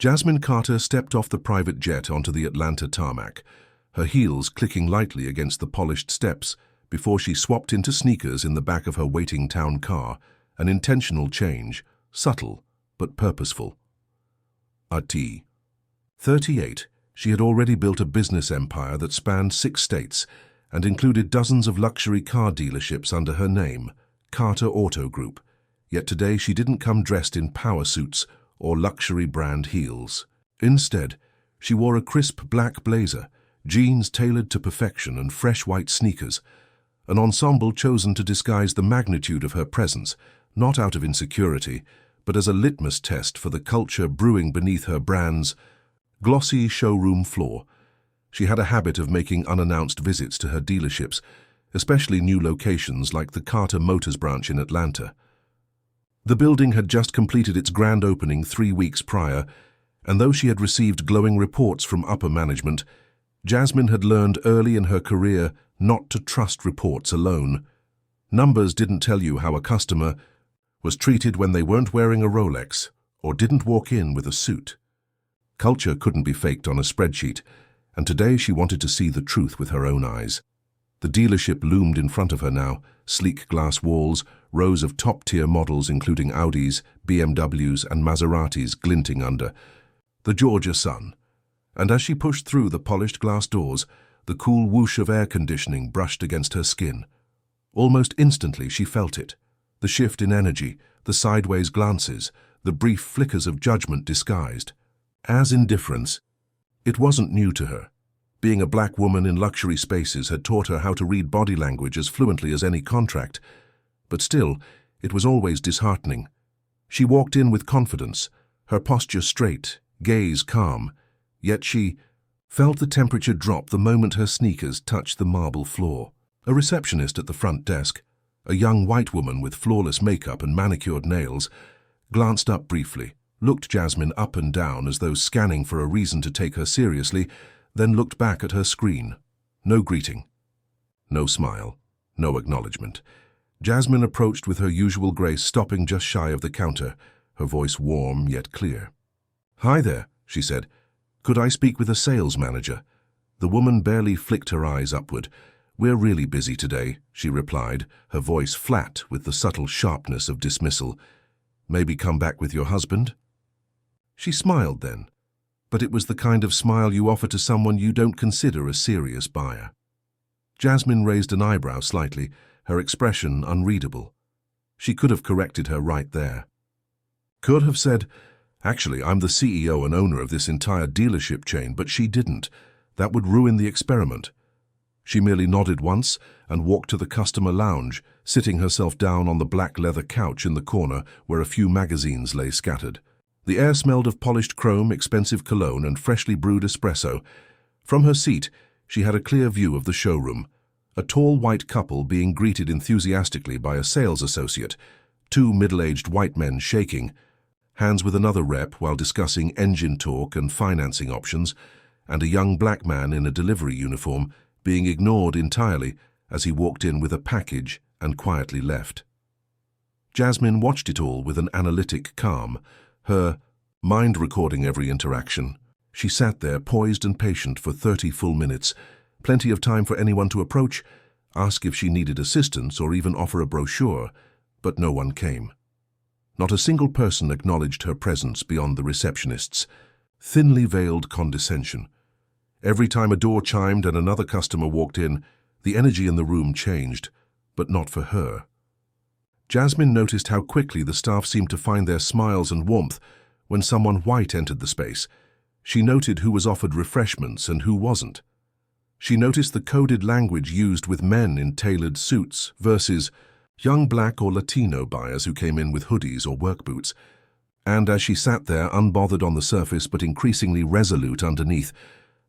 Jasmine Carter stepped off the private jet onto the Atlanta tarmac, her heels clicking lightly against the polished steps before she swapped into sneakers in the back of her waiting town car, an intentional change, subtle but purposeful. At 38, she had already built a business empire that spanned 6 states and included dozens of luxury car dealerships under her name, Carter Auto Group. Yet today she didn't come dressed in power suits or luxury brand heels. Instead, she wore a crisp black blazer, jeans tailored to perfection, and fresh white sneakers, an ensemble chosen to disguise the magnitude of her presence, not out of insecurity, but as a litmus test for the culture brewing beneath her brand's glossy showroom floor. She had a habit of making unannounced visits to her dealerships, especially new locations like the Carter Motors branch in Atlanta. The building had just completed its grand opening 3 weeks prior, and though she had received glowing reports from upper management, Jasmine had learned early in her career not to trust reports alone. Numbers didn't tell you how a customer was treated when they weren't wearing a Rolex or didn't walk in with a suit. Culture couldn't be faked on a spreadsheet, and today she wanted to see the truth with her own eyes. The dealership loomed in front of her now, sleek glass walls, rows of top-tier models including Audis, BMWs and Maseratis glinting under the Georgia sun. And as she pushed through the polished glass doors, the cool whoosh of air conditioning brushed against her skin. Almost instantly she felt it. The shift in energy, the sideways glances, the brief flickers of judgment disguised as indifference. It wasn't new to her. Being a black woman in luxury spaces had taught her how to read body language as fluently as any contract. But still, it was always disheartening. She walked in with confidence, her posture straight, gaze calm, yet she felt the temperature drop the moment her sneakers touched the marble floor. A receptionist at the front desk, a young white woman with flawless makeup and manicured nails, glanced up briefly, looked Jasmine up and down as though scanning for a reason to take her seriously, then looked back at her screen. No greeting, no smile, no acknowledgement. Jasmine approached with her usual grace, stopping just shy of the counter, her voice warm yet clear. "Hi there," she said. "Could I speak with a sales manager?" The woman barely flicked her eyes upward. "We're really busy today," she replied, her voice flat with the subtle sharpness of dismissal. "Maybe come back with your husband?" She smiled then, but it was the kind of smile you offer to someone you don't consider a serious buyer. Jasmine raised an eyebrow slightly, her expression unreadable. She could have corrected her right there. Could have said, "Actually, I'm the CEO and owner of this entire dealership chain," but she didn't. That would ruin the experiment. She merely nodded once and walked to the customer lounge, sitting herself down on the black leather couch in the corner where a few magazines lay scattered. The air smelled of polished chrome, expensive cologne, and freshly brewed espresso. From her seat, she had a clear view of the showroom. A tall white couple being greeted enthusiastically by a sales associate, 2 middle-aged white men shaking hands with another rep while discussing engine torque and financing options, and a young black man in a delivery uniform being ignored entirely as he walked in with a package and quietly left. Jasmine watched it all with an analytic calm, her mind recording every interaction. She sat there poised and patient for 30 full minutes, plenty of time for anyone to approach, ask if she needed assistance or even offer a brochure, but no one came. Not a single person acknowledged her presence beyond the receptionist's thinly veiled condescension. Every time a door chimed and another customer walked in, the energy in the room changed, but not for her. Jasmine noticed how quickly the staff seemed to find their smiles and warmth when someone white entered the space. She noted who was offered refreshments and who wasn't. She noticed the coded language used with men in tailored suits versus young black or Latino buyers who came in with hoodies or work boots. And as she sat there, unbothered on the surface but increasingly resolute underneath,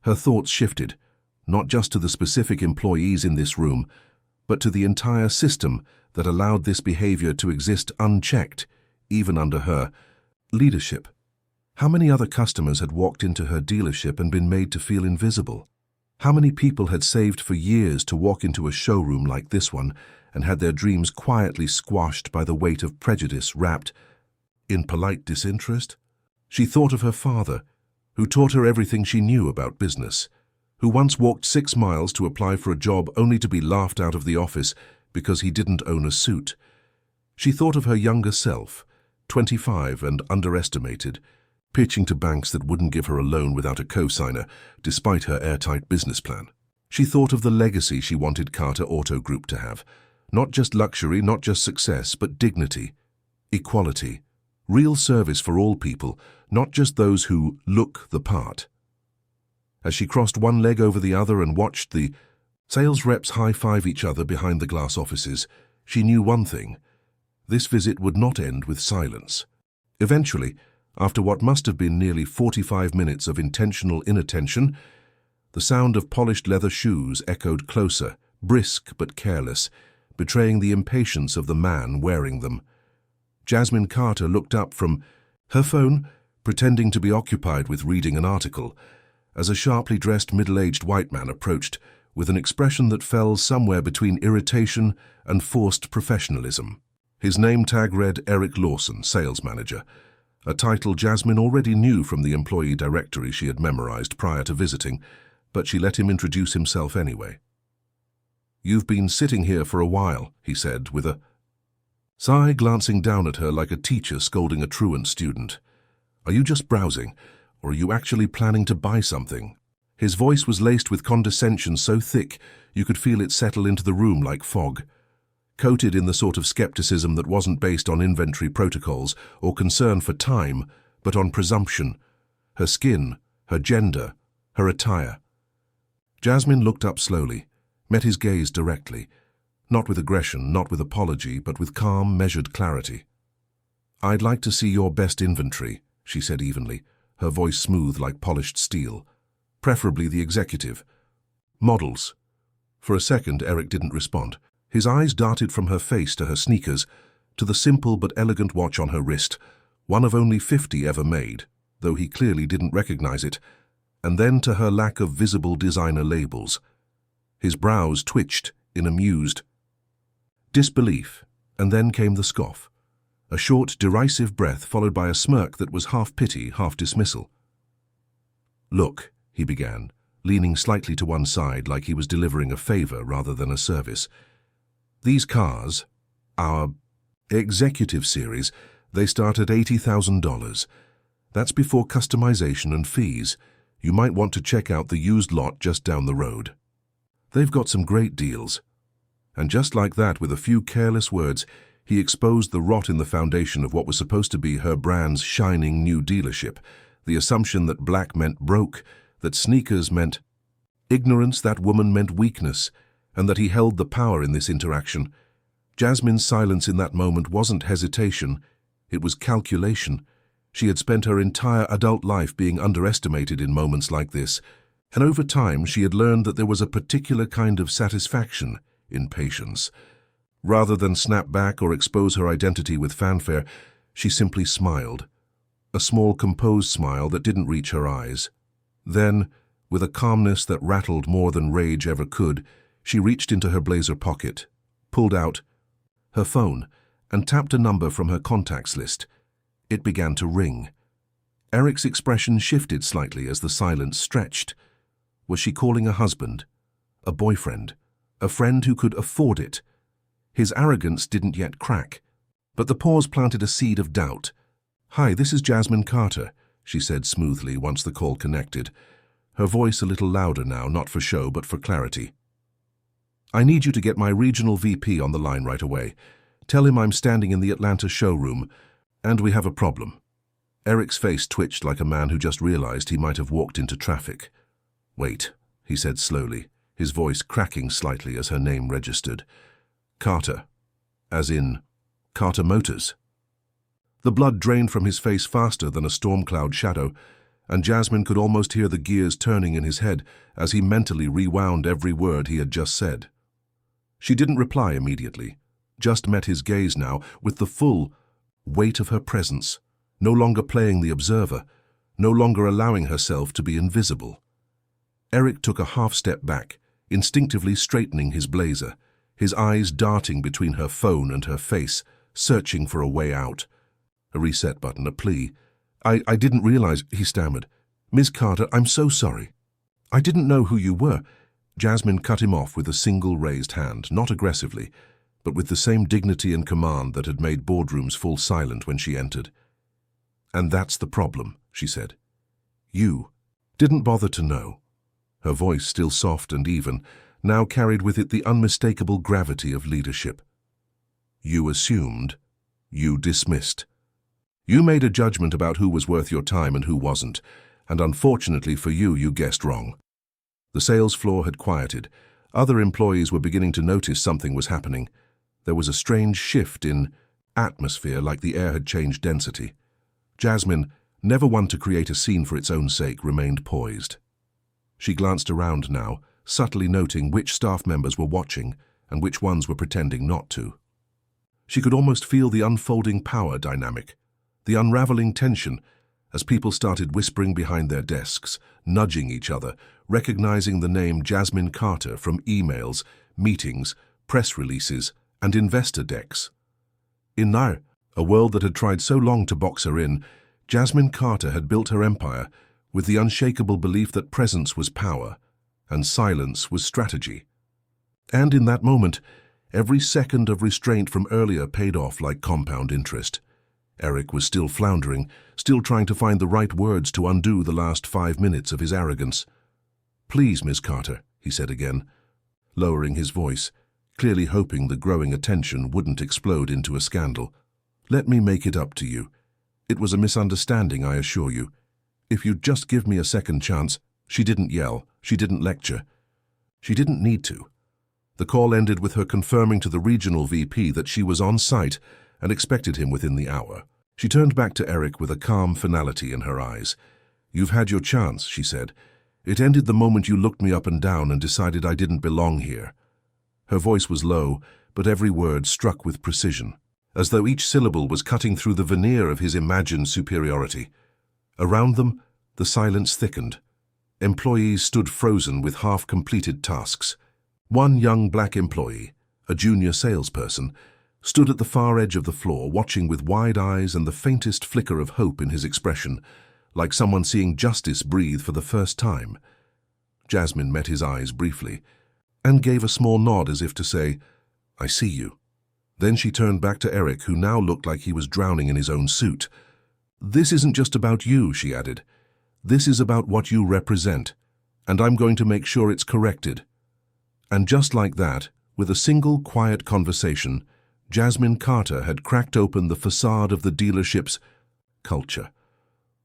her thoughts shifted, not just to the specific employees in this room, but to the entire system that allowed this behavior to exist unchecked, even under her leadership. How many other customers had walked into her dealership and been made to feel invisible? How many people had saved for years to walk into a showroom like this one and had their dreams quietly squashed by the weight of prejudice wrapped in polite disinterest? She thought of her father, who taught her everything she knew about business, who once walked 6 miles to apply for a job only to be laughed out of the office because he didn't own a suit. She thought of her younger self, 25 and underestimated, pitching to banks that wouldn't give her a loan without a co-signer, despite her airtight business plan. She thought of the legacy she wanted Carter Auto Group to have. Not just luxury, not just success, but dignity, equality, real service for all people, not just those who look the part. As she crossed one leg over the other and watched the sales reps high-five each other behind the glass offices, she knew one thing. This visit would not end with silence. Eventually, after what must have been nearly 45 minutes of intentional inattention, the sound of polished leather shoes echoed closer, brisk but careless, betraying the impatience of the man wearing them. Jasmine Carter looked up from her phone, pretending to be occupied with reading an article, as a sharply dressed middle-aged white man approached with an expression that fell somewhere between irritation and forced professionalism. His name tag read Eric Lawson, sales manager, a title Jasmine already knew from the employee directory she had memorized prior to visiting, but she let him introduce himself anyway. "You've been sitting here for a while," he said, with a sigh, glancing down at her like a teacher scolding a truant student. "Are you just browsing, or are you actually planning to buy something?" His voice was laced with condescension so thick you could feel it settle into the room like fog, coated in the sort of skepticism that wasn't based on inventory protocols or concern for time, but on presumption, her skin, her gender, her attire. Jasmine looked up slowly, met his gaze directly, not with aggression, not with apology, but with calm, measured clarity. "I'd like to see your best inventory," she said evenly, her voice smooth like polished steel. "Preferably the executive. Models." For a second, Eric didn't respond. His eyes darted from her face to her sneakers, to the simple but elegant watch on her wrist, one of only 50 ever made, though he clearly didn't recognize it, and then to her lack of visible designer labels. His brows twitched in amused disbelief, and then came the scoff. A short, derisive breath followed by a smirk that was half pity, half dismissal. "Look," he began, leaning slightly to one side like he was delivering a favor rather than a service. "These cars, our executive series, they start at $80,000. That's before customization and fees. You might want to check out the used lot just down the road. They've got some great deals." And just like that, with a few careless words, he exposed the rot in the foundation of what was supposed to be her brand's shining new dealership, the assumption that black meant broke, that sneakers meant ignorance, that woman meant weakness, and that he held the power in this interaction. Jasmine's silence in that moment wasn't hesitation, it was calculation. She had spent her entire adult life being underestimated in moments like this, and over time she had learned that there was a particular kind of satisfaction in patience. Rather than snap back or expose her identity with fanfare, she simply smiled, a small composed smile that didn't reach her eyes. Then, with a calmness that rattled more than rage ever could, she reached into her blazer pocket, pulled out her phone, and tapped a number from her contacts list. It began to ring. Eric's expression shifted slightly as the silence stretched. Was she calling a husband, a boyfriend, a friend who could afford it? His arrogance didn't yet crack, but the pause planted a seed of doubt. "Hi, this is Jasmine Carter," she said smoothly once the call connected, her voice a little louder now, not for show but for clarity. "I need you to get my regional VP on the line right away. Tell him I'm standing in the Atlanta showroom, and we have a problem." Eric's face twitched like a man who just realized he might have walked into traffic. "Wait," he said slowly, his voice cracking slightly as her name registered. "Carter, as in Carter Motors." The blood drained from his face faster than a storm cloud shadow, and Jasmine could almost hear the gears turning in his head as he mentally rewound every word he had just said. She didn't reply immediately, just met his gaze now with the full weight of her presence, no longer playing the observer, no longer allowing herself to be invisible. Eric took a half-step back, instinctively straightening his blazer, his eyes darting between her phone and her face, searching for a way out. A reset button, a plea, I didn't realize, he stammered. Ms. Carter, I'm so sorry. I didn't know who you were. Jasmine cut him off with a single raised hand, not aggressively, but with the same dignity and command that had made boardrooms fall silent when she entered. And that's the problem, she said. You didn't bother to know. Her voice, still soft and even, now carried with it the unmistakable gravity of leadership. You assumed. You dismissed. You made a judgment about who was worth your time and who wasn't, and unfortunately for you, you guessed wrong. The sales floor had quieted. Other employees were beginning to notice something was happening. There was a strange shift in atmosphere, like the air had changed density. Jasmine, never one to create a scene for its own sake, remained poised. She glanced around now, subtly noting which staff members were watching and which ones were pretending not to. She could almost feel the unfolding power dynamic, the unraveling tension, as people started whispering behind their desks, nudging each other, recognizing the name Jasmine Carter from emails, meetings, press releases, and investor decks. In Nair, a world that had tried so long to box her in, Jasmine Carter had built her empire with the unshakable belief that presence was power and silence was strategy. And in that moment, every second of restraint from earlier paid off like compound interest. Eric was still floundering, still trying to find the right words to undo the last 5 minutes of his arrogance. Please, Miss Carter, he said again, lowering his voice, clearly hoping the growing attention wouldn't explode into a scandal. Let me make it up to you. It was a misunderstanding, I assure you. If you'd just give me a second chance. She didn't yell, she didn't lecture. She didn't need to. The call ended with her confirming to the regional VP that she was on site and expected him within the hour. She turned back to Eric with a calm finality in her eyes. You've had your chance, she said. It ended the moment you looked me up and down and decided I didn't belong here. Her voice was low, but every word struck with precision, as though each syllable was cutting through the veneer of his imagined superiority. Around them, the silence thickened. Employees stood frozen with half-completed tasks. One young black employee, a junior salesperson, stood at the far edge of the floor, watching with wide eyes and the faintest flicker of hope in his expression, like someone seeing justice breathe for the first time. Jasmine met his eyes briefly, and gave a small nod as if to say, I see you. Then she turned back to Eric, who now looked like he was drowning in his own suit. This isn't just about you, she added. This is about what you represent, and I'm going to make sure it's corrected. And just like that, with a single quiet conversation, Jasmine Carter had cracked open the facade of the dealership's culture.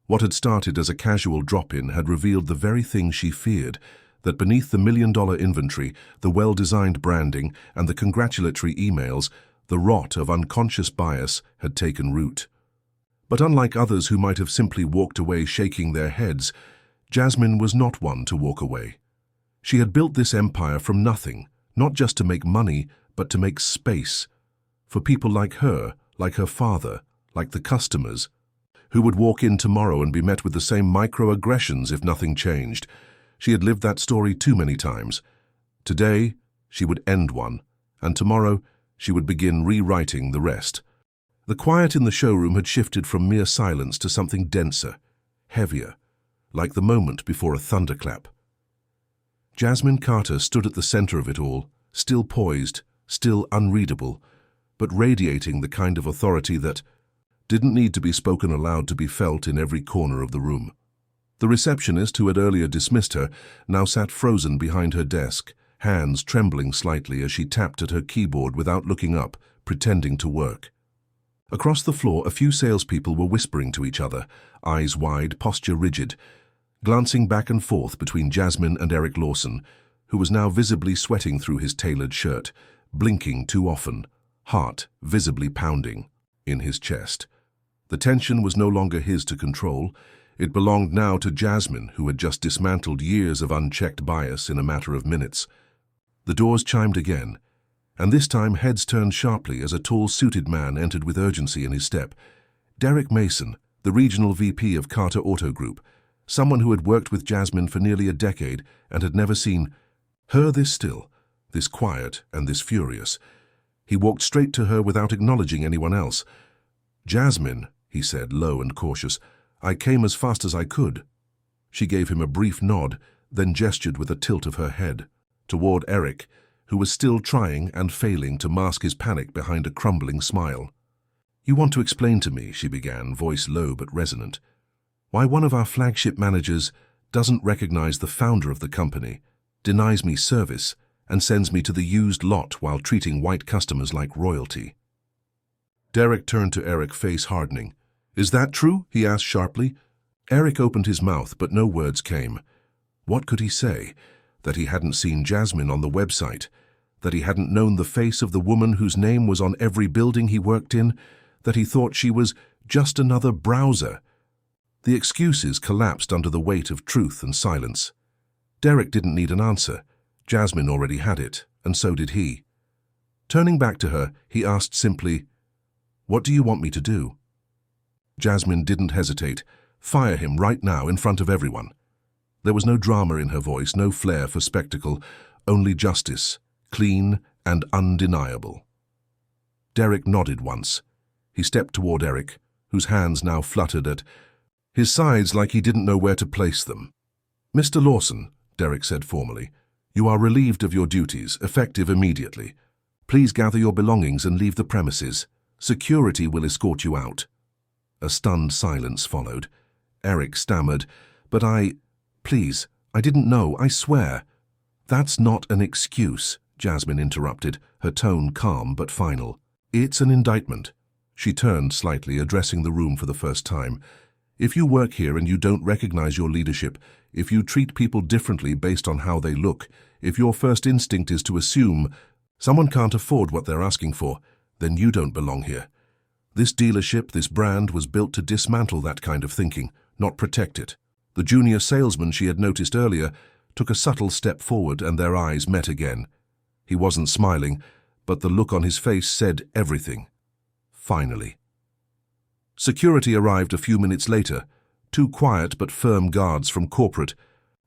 What had started as a casual drop-in had revealed the very thing she feared, that beneath the million-dollar inventory, the well-designed branding, and the congratulatory emails, the rot of unconscious bias had taken root. But unlike others who might have simply walked away shaking their heads, Jasmine was not one to walk away. She had built this empire from nothing, not just to make money, but to make space. For people like her father, like the customers, who would walk in tomorrow and be met with the same microaggressions if nothing changed. She had lived that story too many times. Today, she would end one, and tomorrow, she would begin rewriting the rest. The quiet in the showroom had shifted from mere silence to something denser, heavier, like the moment before a thunderclap. Jasmine Carter stood at the center of it all, still poised, still unreadable, but radiating the kind of authority that didn't need to be spoken aloud to be felt in every corner of the room. The receptionist, who had earlier dismissed her, now sat frozen behind her desk, hands trembling slightly as she tapped at her keyboard without looking up, pretending to work. Across the floor, a few salespeople were whispering to each other, eyes wide, posture rigid, glancing back and forth between Jasmine and Eric Lawson, who was now visibly sweating through his tailored shirt, blinking too often, heart visibly pounding in his chest. The tension was no longer his to control. It belonged now to Jasmine, who had just dismantled years of unchecked bias in a matter of minutes. The doors chimed again, and this time heads turned sharply as a tall, suited man entered with urgency in his step. Derek Mason, the regional VP of Carter Auto Group, someone who had worked with Jasmine for nearly a decade and had never seen her this still, this quiet and this furious. He walked straight to her without acknowledging anyone else. Jasmine, he said, low and cautious, I came as fast as I could." She gave him a brief nod, then gestured with a tilt of her head toward Eric, who was still trying and failing to mask his panic behind a crumbling smile. "You want to explain to me," she began, voice low but resonant, "why one of our flagship managers doesn't recognize the founder of the company, denies me service, and sends me to the used lot while treating white customers like royalty." Derek turned to Eric, face hardening. "Is that true?" he asked sharply. Eric opened his mouth, but no words came. What could he say? That he hadn't seen Jasmine on the website? That he hadn't known the face of the woman whose name was on every building he worked in? That he thought she was just another browser? The excuses collapsed under the weight of truth and silence. Derek didn't need an answer. Jasmine already had it, and so did he. Turning back to her, he asked simply, "What do you want me to do?" Jasmine didn't hesitate. Fire him right now in front of everyone. There was no drama in her voice, no flair for spectacle, only justice, clean and undeniable. Derek nodded once. He stepped toward Eric, whose hands now fluttered at his sides like he didn't know where to place them. "Mr. Lawson," Derek said formally, "you are relieved of your duties, effective immediately. Please gather your belongings and leave the premises. Security will escort you out." A stunned silence followed. Eric stammered, "But please, I didn't know, I swear." "That's not an excuse," Jasmine interrupted, her tone calm but final. "It's an indictment." She turned slightly, addressing the room for the first time. "If you work here and you don't recognize your leadership, if you treat people differently based on how they look, if your first instinct is to assume someone can't afford what they're asking for, then you don't belong here. This dealership, this brand, was built to dismantle that kind of thinking, not protect it." The junior salesman she had noticed earlier took a subtle step forward, and their eyes met again. He wasn't smiling, but the look on his face said everything. Finally. Security arrived a few minutes later, two quiet but firm guards from corporate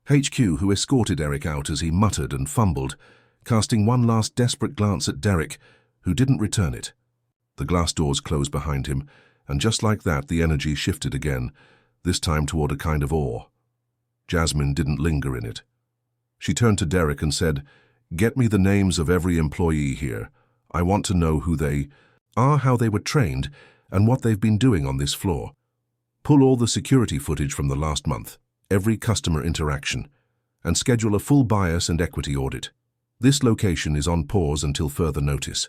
HQ who escorted Eric out as he muttered and fumbled, casting one last desperate glance at Derek, who didn't return it. The glass doors closed behind him, and just like that the energy shifted again, this time toward a kind of awe. Jasmine didn't linger in it. She turned to Derek and said, "Get me the names of every employee here. I want to know who they are, how they were trained, and what they've been doing on this floor. Pull all the security footage from the last month, every customer interaction, and schedule a full bias and equity audit. This location is on pause until further notice."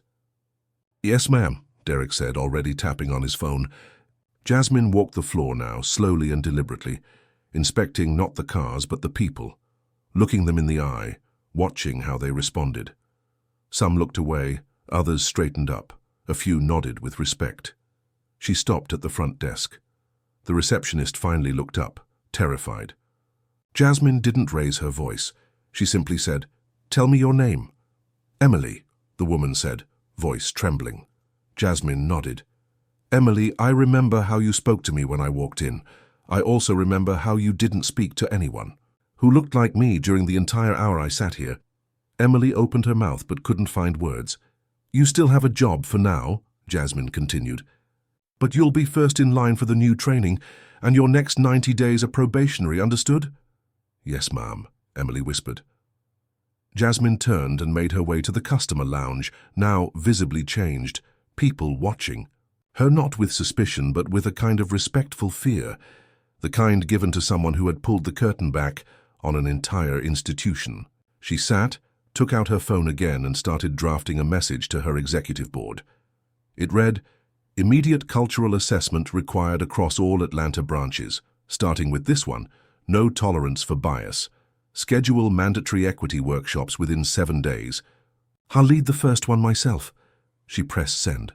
"Yes, ma'am," Derek said, already tapping on his phone. Jasmine walked the floor now, slowly and deliberately, inspecting not the cars but the people, looking them in the eye, watching how they responded. Some looked away, others straightened up, a few nodded with respect. She stopped at the front desk. The receptionist finally looked up, terrified. Jasmine didn't raise her voice. She simply said, "Tell me your name." "Emily," the woman said, voice trembling. Jasmine nodded. "Emily, I remember how you spoke to me when I walked in. I also remember how you didn't speak to anyone who looked like me during the entire hour I sat here." Emily opened her mouth but couldn't find words. "You still have a job for now," Jasmine continued. "But you'll be first in line for the new training, and your next 90 days are probationary, understood?" "Yes, ma'am," Emily whispered. Jasmine turned and made her way to the customer lounge, now visibly changed, people watching. Her not with suspicion, but with a kind of respectful fear, the kind given to someone who had pulled the curtain back on an entire institution. She sat, took out her phone again, and started drafting a message to her executive board. It read, "Immediate cultural assessment required across all Atlanta branches, starting with this one, no tolerance for bias. Schedule mandatory equity workshops within 7 days. I'll lead the first one myself." She pressed send.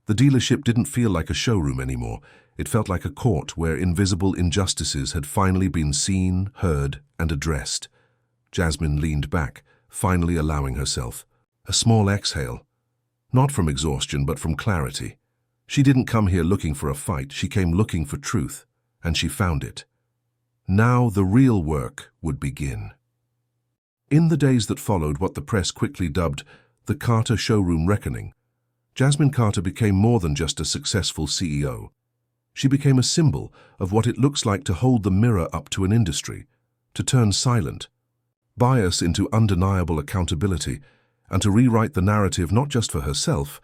The dealership didn't feel like a showroom anymore. It felt like a court where invisible injustices had finally been seen, heard, and addressed. Jasmine leaned back, finally allowing herself a small exhale. Not from exhaustion, but from clarity. She didn't come here looking for a fight. She came looking for truth, and she found it. Now the real work would begin. In the days that followed what the press quickly dubbed the Carter Showroom Reckoning, Jasmine Carter became more than just a successful CEO. She became a symbol of what it looks like to hold the mirror up to an industry, to turn silent bias into undeniable accountability, and to rewrite the narrative not just for herself,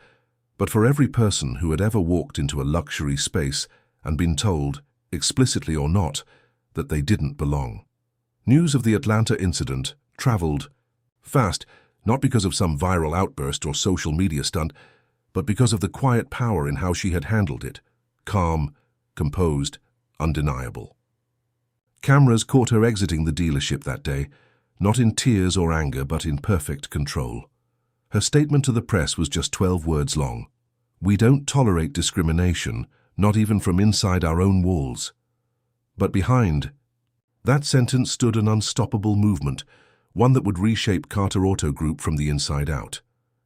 but for every person who had ever walked into a luxury space and been told, explicitly or not, that they didn't belong. News of the Atlanta incident traveled fast, not because of some viral outburst or social media stunt, but because of the quiet power in how she had handled it. Calm, composed, undeniable. Cameras caught her exiting the dealership that day, not in tears or anger, but in perfect control. Her statement to the press was just 12 words long. "We don't tolerate discrimination, not even from inside our own walls." But behind that sentence stood an unstoppable movement, one that would reshape Carter Auto Group from the inside out.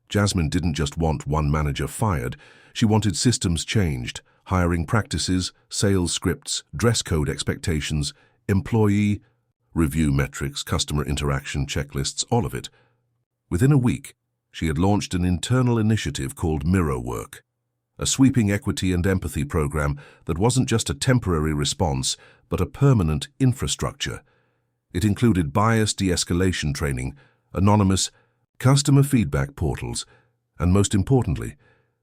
Jasmine didn't just want one manager fired, she wanted systems changed, hiring practices, sales scripts, dress code expectations, employee review metrics, customer interaction checklists, all of it. Within a week, she had launched an internal initiative called Mirror Work, a sweeping equity and empathy program that wasn't just a temporary response, but a permanent infrastructure. It included bias de-escalation training, anonymous customer feedback portals, and most importantly,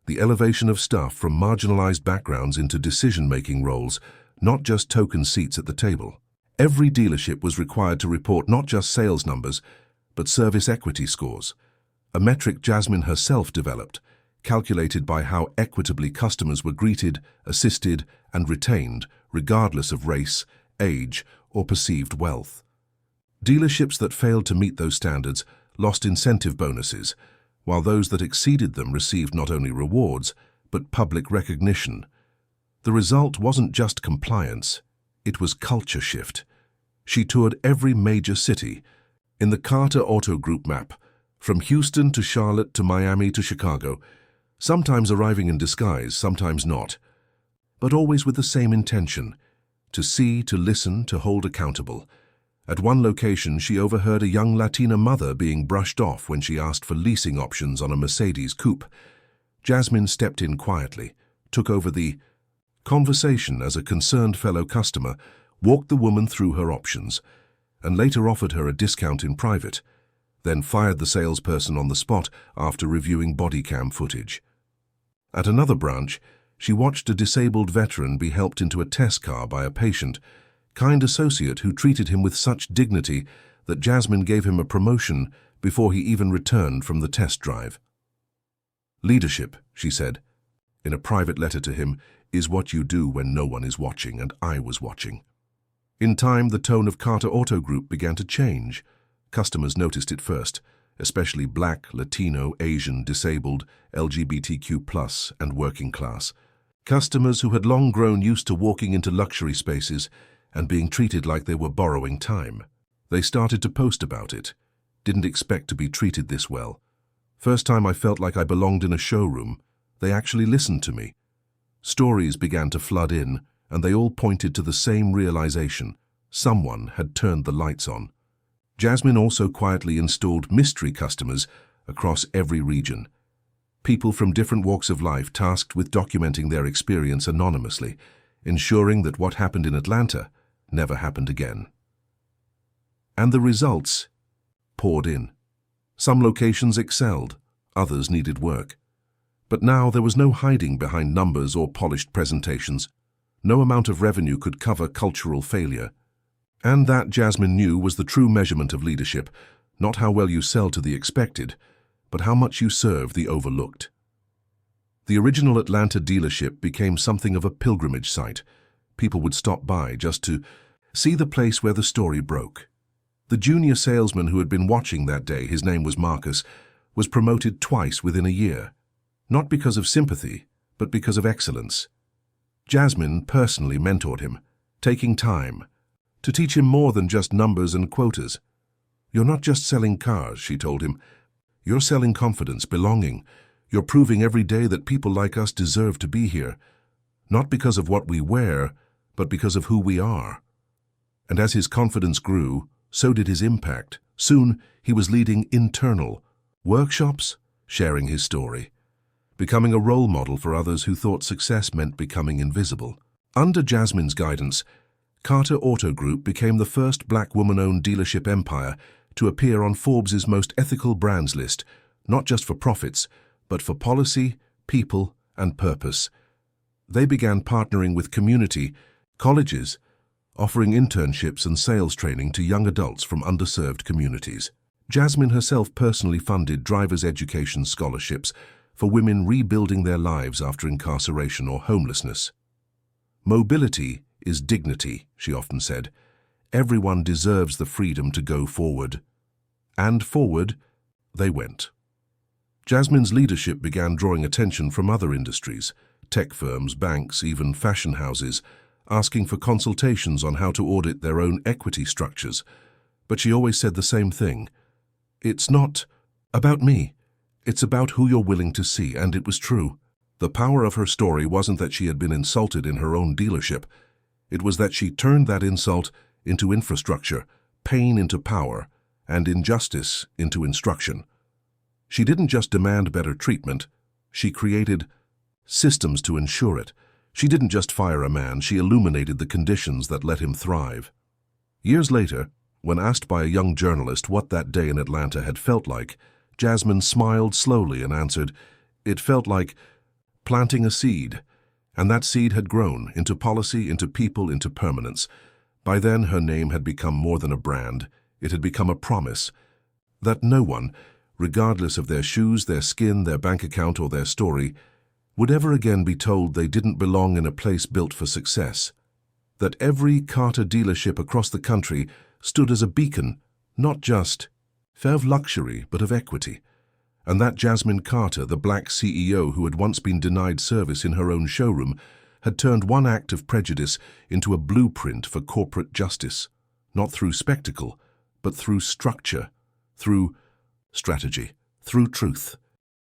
the elevation of staff from marginalized backgrounds into decision-making roles, not just token seats at the table. Every dealership was required to report not just sales numbers, but service equity scores, a metric Jasmine herself developed, calculated by how equitably customers were greeted, assisted, and retained, regardless of race, age, or perceived wealth. Dealerships that failed to meet those standards lost incentive bonuses, while those that exceeded them received not only rewards, but public recognition. The result wasn't just compliance, it was culture shift. She toured every major city. In the Carter Auto Group map, from Houston to Charlotte to Miami to Chicago, sometimes arriving in disguise, sometimes not, but always with the same intention: to see, to listen, to hold accountable. At one location, she overheard a young Latina mother being brushed off when she asked for leasing options on a Mercedes coupe. Jasmine stepped in quietly, took over the conversation as a concerned fellow customer, walked the woman through her options, and later offered her a discount in private, then fired the salesperson on the spot after reviewing body cam footage. At another branch, she watched a disabled veteran be helped into a test car by a patient, kind associate who treated him with such dignity that Jasmine gave him a promotion before he even returned from the test drive. "Leadership," she said, in a private letter to him, "is what you do when no one is watching, and I was watching." In time, the tone of Carter Auto Group began to change. Customers noticed it first, especially Black, Latino, Asian, disabled, LGBTQ+, and working class. Customers who had long grown used to walking into luxury spaces and being treated like they were borrowing time. They started to post about it. "Didn't expect to be treated this well. First time I felt like I belonged in a showroom. They actually listened to me." Stories began to flood in, and they all pointed to the same realization: someone had turned the lights on. Jasmine also quietly installed mystery customers across every region. People from different walks of life tasked with documenting their experience anonymously, ensuring that what happened in Atlanta never happened again. And the results poured in. Some locations excelled, others needed work. But now there was no hiding behind numbers or polished presentations. No amount of revenue could cover cultural failure. And that, Jasmine knew, was the true measurement of leadership, not how well you sell to the expected, but how much you serve the overlooked. The original Atlanta dealership became something of a pilgrimage site. People would stop by just to see the place where the story broke. The junior salesman who had been watching that day, his name was Marcus, was promoted twice within a year. Not because of sympathy, but because of excellence. Jasmine personally mentored him, taking time to teach him more than just numbers and quotas. "You're not just selling cars," she told him. "You're selling confidence, belonging. You're proving every day that people like us deserve to be here, not because of what we wear, but because of who we are." And as his confidence grew, so did his impact. Soon, he was leading internal workshops, sharing his story, becoming a role model for others who thought success meant becoming invisible. Under Jasmine's guidance, Carter Auto Group became the first black woman-owned dealership empire to appear on Forbes's most ethical brands list, not just for profits, but for policy, people, and purpose. They began partnering with community, colleges, offering internships and sales training to young adults from underserved communities. Jasmine herself personally funded driver's education scholarships for women rebuilding their lives after incarceration or homelessness. "Mobility is dignity," she often said. "Everyone deserves the freedom to go forward." And forward they went. Jasmine's leadership began drawing attention from other industries, tech firms, banks, even fashion houses, asking for consultations on how to audit their own equity structures. But she always said the same thing: "It's not about me. It's about who you're willing to see," and it was true. The power of her story wasn't that she had been insulted in her own dealership. It was that she turned that insult into infrastructure, pain into power, and injustice into instruction. She didn't just demand better treatment, she created systems to ensure it. She didn't just fire a man, she illuminated the conditions that let him thrive. Years later, when asked by a young journalist what that day in Atlanta had felt like, Jasmine smiled slowly and answered, "It felt like planting a seed." And that seed had grown into policy, into people, into permanence. By then, her name had become more than a brand. It had become a promise that no one, regardless of their shoes, their skin, their bank account, or their story, would ever again be told they didn't belong in a place built for success. That every Carter dealership across the country stood as a beacon, not just of luxury, but of equity. And that Jasmine Carter, the black CEO who had once been denied service in her own showroom, had turned one act of prejudice into a blueprint for corporate justice, not through spectacle, but through structure, through strategy, through truth.